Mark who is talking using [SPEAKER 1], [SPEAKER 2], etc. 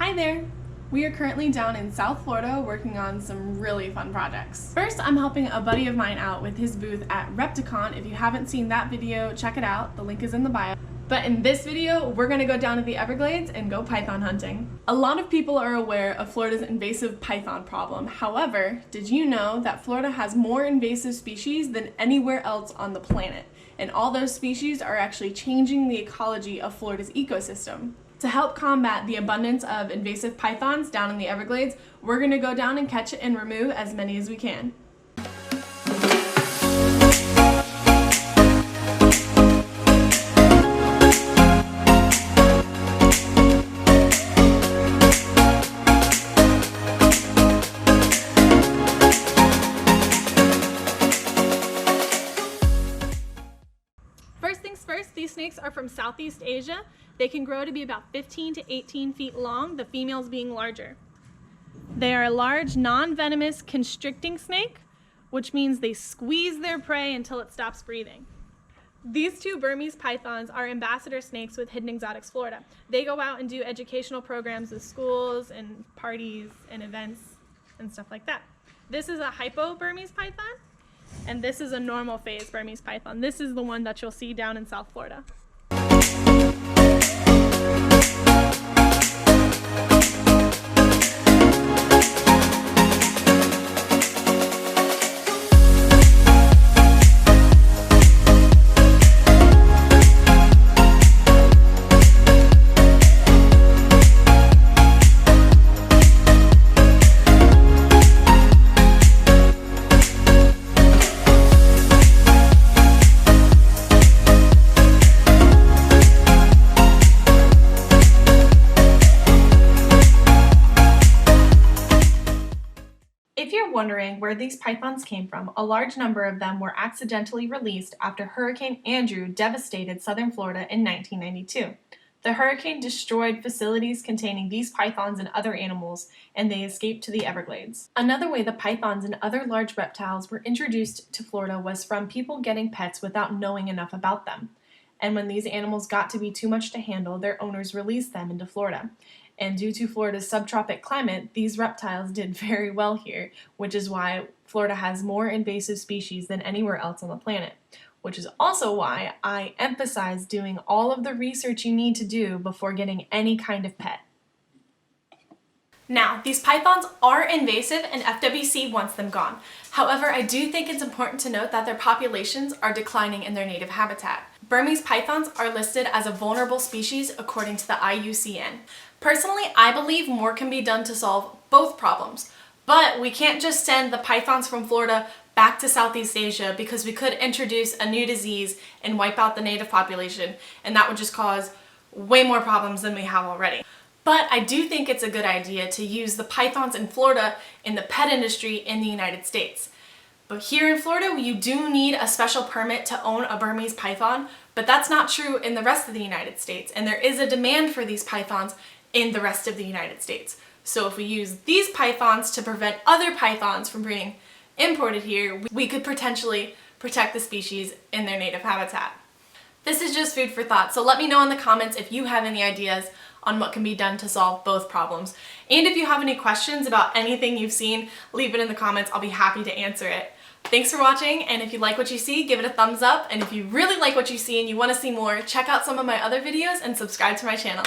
[SPEAKER 1] Hi there! We are currently down in South Florida working on some really fun projects. First, I'm helping a buddy of mine out with his booth at Repticon. If you haven't seen that video, check it out. The link is in the bio. But in this video, we're gonna go down to the Everglades and go python hunting. A lot of people are aware of Florida's invasive python problem. However, did you know that Florida has more invasive species than anywhere else on the planet? And all those species are actually changing the ecology of Florida's ecosystem. To help combat the abundance of invasive pythons down in the Everglades, we're going to go down and catch and remove as many as we can. First things first, these snakes are from Southeast Asia. They can grow to be about 15 to 18 feet long, the females being larger. They are a large, non-venomous constricting snake, which means they squeeze their prey until it stops breathing. These two Burmese pythons are ambassador snakes with Hidden Exotics Florida. They go out and do educational programs with schools and parties and events and stuff like that. This is a hypo Burmese python, and this is a normal phase Burmese python. This is the one that you'll see down in South Florida. If you're wondering where these pythons came from, a large number of them were accidentally released after Hurricane Andrew devastated southern Florida in 1992. The hurricane destroyed facilities containing these pythons and other animals, and they escaped to the Everglades. Another way the pythons and other large reptiles were introduced to Florida was from people getting pets without knowing enough about them. And when these animals got to be too much to handle, their owners released them into Florida. And due to Florida's subtropic climate, these reptiles did very well here, which is why Florida has more invasive species than anywhere else on the planet, which is also why I emphasize doing all of the research you need to do before getting any kind of pet. Now, these pythons are invasive and FWC wants them gone. However, I do think it's important to note that their populations are declining in their native habitat. Burmese pythons are listed as a vulnerable species according to the IUCN. Personally, I believe more can be done to solve both problems, but we can't just send the pythons from Florida back to Southeast Asia because we could introduce a new disease and wipe out the native population, and that would just cause way more problems than we have already. But I do think it's a good idea to use the pythons in Florida in the pet industry in the United States. But here in Florida, you do need a special permit to own a Burmese python, but that's not true in the rest of the United States, and there is a demand for these pythons in the rest of the United States. So if we use these pythons to prevent other pythons from being imported here, we could potentially protect the species in their native habitat. This is just food for thought, so let me know in the comments if you have any ideas on what can be done to solve both problems. And if you have any questions about anything you've seen, leave it in the comments. I'll be happy to answer it. Thanks for watching, and if you like what you see, give it a thumbs up, and if you really like what you see and you want to see more, check out some of my other videos and subscribe to my channel.